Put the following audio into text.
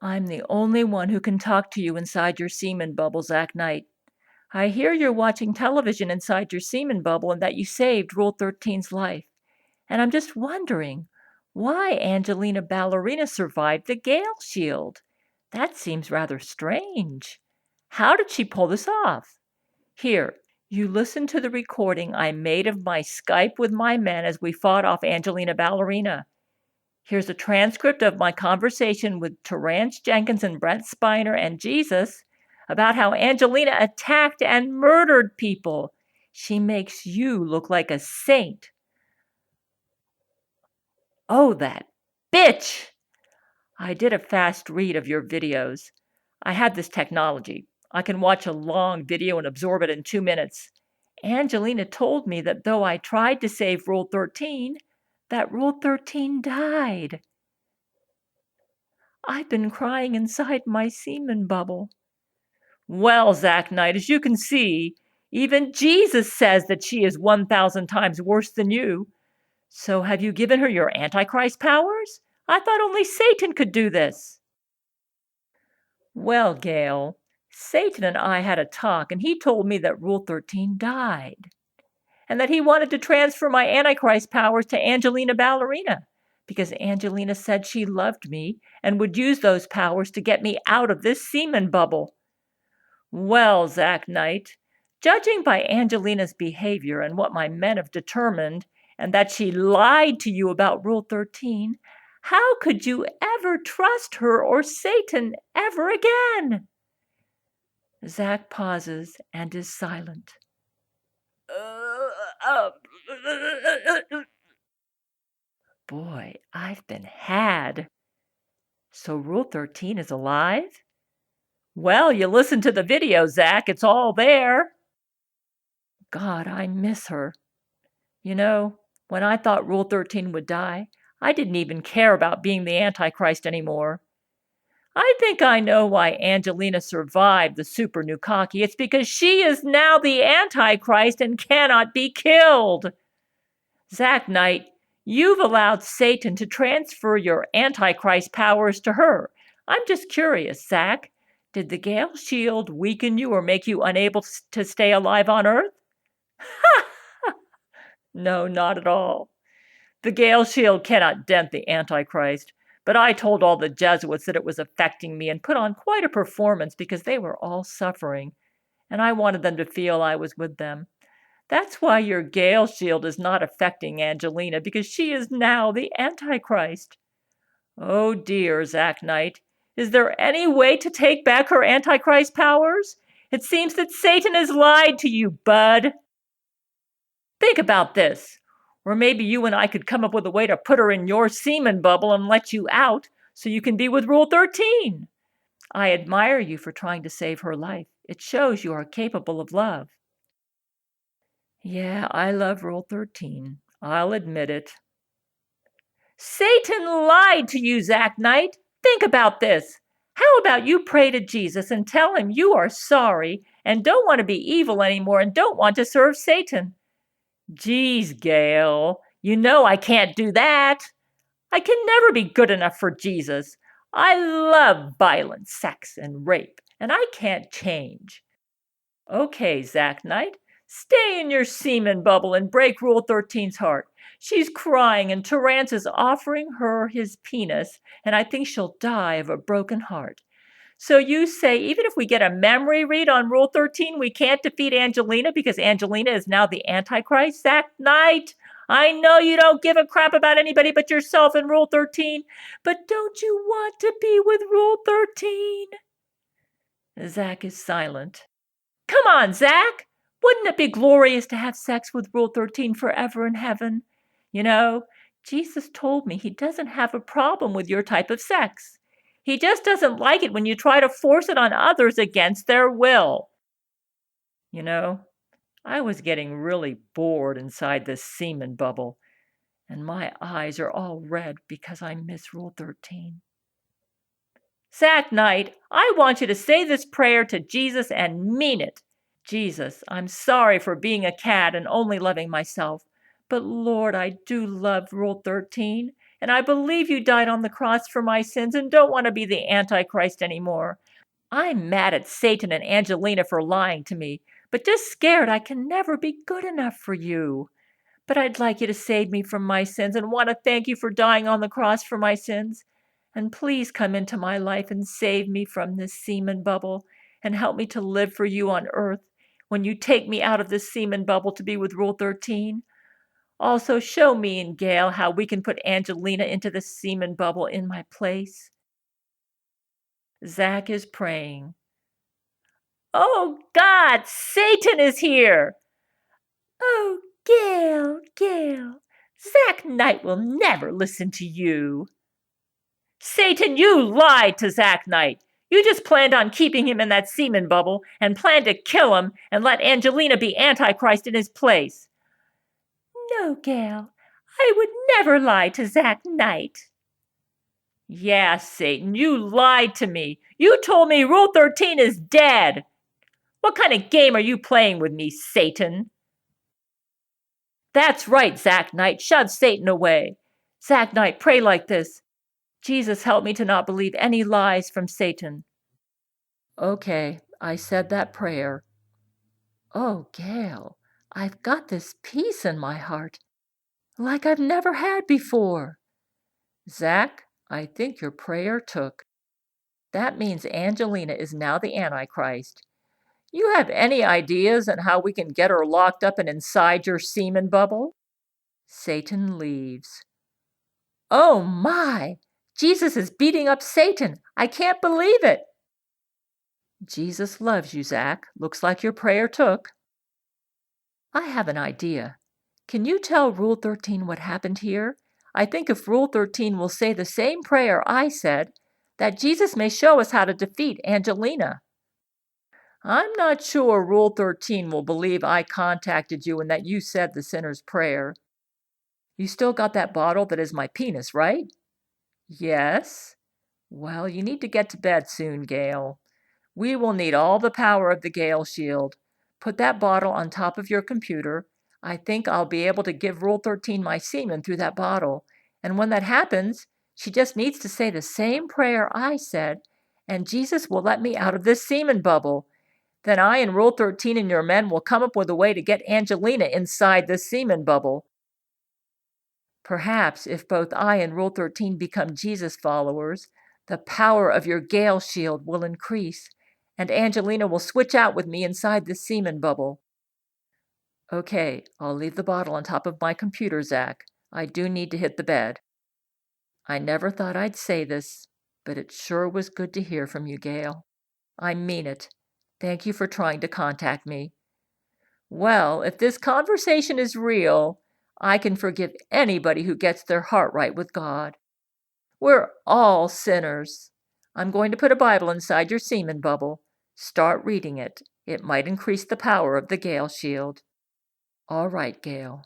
I'm the only one who can talk to you inside your semen bubble, Zack Knight. I hear you're watching television inside your semen bubble and that you saved Rule 13's life. And I'm just wondering why Angelina Ballerina survived the Gale shield. That seems rather strange. How did she pull this off? Here, you listen to the recording I made of my Skype with my men as we fought off Angelina Ballerina. Here's a transcript of my conversation with Terrence Jenkins and Brent Spiner and Jesus about how Angelina attacked and murdered people. She makes you look like a saint. Oh, that bitch! I did a fast read of your videos. I had this technology. I can watch a long video and absorb it in 2 minutes. Angelina told me that though I tried to save Rule 13, that Rule 13 died. I've been crying inside my semen bubble. Well, Zack Knight, as you can see, even Jesus says that she is 1,000 times worse than you. So have you given her your Antichrist powers? I thought only Satan could do this. Well, Gail, Satan and I had a talk, and he told me that Rule 13 died, and that he wanted to transfer my Antichrist powers to Angelina Ballerina, because Angelina said she loved me and would use those powers to get me out of this semen bubble. Well, Zack Knight, judging by Angelina's behavior and what my men have determined, and that she lied to you about Rule 13, how could you ever trust her or Satan ever again? Zack pauses and is silent. Boy, I've been had. So Rule 13 is alive? Well, you listen to the video, Zack. It's all there. God, I miss her. You know, when I thought Rule 13 would die, I didn't even care about being the Antichrist anymore. I think I know why Angelina survived the Super Nukkake. It's because she is now the Antichrist and cannot be killed. Zack Knight, you've allowed Satan to transfer your Antichrist powers to her. I'm just curious, Zack. Did the Gale shield weaken you or make you unable to stay alive on Earth? No, not at all. The Gale shield cannot dent the Antichrist, but I told all the Jesuits that it was affecting me and put on quite a performance because they were all suffering, and I wanted them to feel I was with them. That's why your Gale shield is not affecting Angelina, because she is now the Antichrist. Oh dear, Zack Knight. Is there any way to take back her Antichrist powers? It seems that Satan has lied to you, bud. Think about this. Or maybe you and I could come up with a way to put her in your semen bubble and let you out so you can be with Rule 13. I admire you for trying to save her life. It shows you are capable of love. Yeah, I love Rule 13. I'll admit it. Satan lied to you, Zack Knight. Think about this. How about you pray to Jesus and tell him you are sorry and don't want to be evil anymore and don't want to serve Satan? Geez, Gail, you know I can't do that. I can never be good enough for Jesus. I love violence, sex, and rape, and I can't change. Okay, Zack Knight, stay in your semen bubble and break Rule 13's heart. She's crying, and Terrence is offering her his penis, and I think she'll die of a broken heart. So you say even if we get a memory read on Rule 13, we can't defeat Angelina because Angelina is now the Antichrist? Zack Knight, I know you don't give a crap about anybody but yourself in Rule 13, but don't you want to be with Rule 13? Zack is silent. Come on, Zack! Wouldn't it be glorious to have sex with Rule 13 forever in heaven? You know, Jesus told me he doesn't have a problem with your type of sex. He just doesn't like it when you try to force it on others against their will. You know, I was getting really bored inside this semen bubble, and my eyes are all red because I miss Rule 13. Zack Knight, I want you to say this prayer to Jesus and mean it. Jesus, I'm sorry for being a cad and only loving myself. But Lord, I do love Rule 13. and I believe you died on the cross for my sins and don't want to be the Antichrist anymore. I'm mad at Satan and Angelina for lying to me, but just scared I can never be good enough for you. But I'd like you to save me from my sins and want to thank you for dying on the cross for my sins. And please come into my life and save me from this semen bubble and help me to live for you on earth when you take me out of this semen bubble to be with Rule 13. Also, show me and Gail how we can put Angelina into the semen bubble in my place. Zack is praying. Oh God, Satan is here! Oh, Gail, Zack Knight will never listen to you. Satan, you lied to Zack Knight. You just planned on keeping him in that semen bubble and planned to kill him and let Angelina be Antichrist in his place. No, Gail, I would never lie to Zack Knight. Yeah, Satan, you lied to me. You told me Rule 13 is dead. What kind of game are you playing with me, Satan? That's right, Zack Knight. Shove Satan away. Zack Knight, pray like this. Jesus, help me to not believe any lies from Satan. Okay, I said that prayer. Oh, Gail, I've got this peace in my heart, like I've never had before. Zack, I think your prayer took. That means Angelina is now the Antichrist. You have any ideas on how we can get her locked up and inside your semen bubble? Satan leaves. Oh my! Jesus is beating up Satan. I can't believe it. Jesus loves you, Zack. Looks like your prayer took. I have an idea. Can you tell Rule 13 what happened here? I think if Rule 13 will say the same prayer I said, that Jesus may show us how to defeat Angelina. I'm not sure Rule 13 will believe I contacted you and that you said the sinner's prayer. You still got that bottle that is my penis, right? Yes. Well, you need to get to bed soon, Gail. We will need all the power of the Gale shield. Put that bottle on top of your computer. I think I'll be able to give Rule 13 my semen through that bottle. And when that happens, she just needs to say the same prayer I said, and Jesus will let me out of this semen bubble. Then I and Rule 13 and your men will come up with a way to get Angelina inside this semen bubble. Perhaps if both I and Rule 13 become Jesus followers, the power of your Gale shield will increase, and Angelina will switch out with me inside the semen bubble. Okay, I'll leave the bottle on top of my computer, Zack. I do need to hit the bed. I never thought I'd say this, but it sure was good to hear from you, Gail. I mean it. Thank you for trying to contact me. Well, if this conversation is real, I can forgive anybody who gets their heart right with God. We're all sinners. I'm going to put a Bible inside your semen bubble. Start reading it. It might increase the power of the Gale shield. All right, Gail.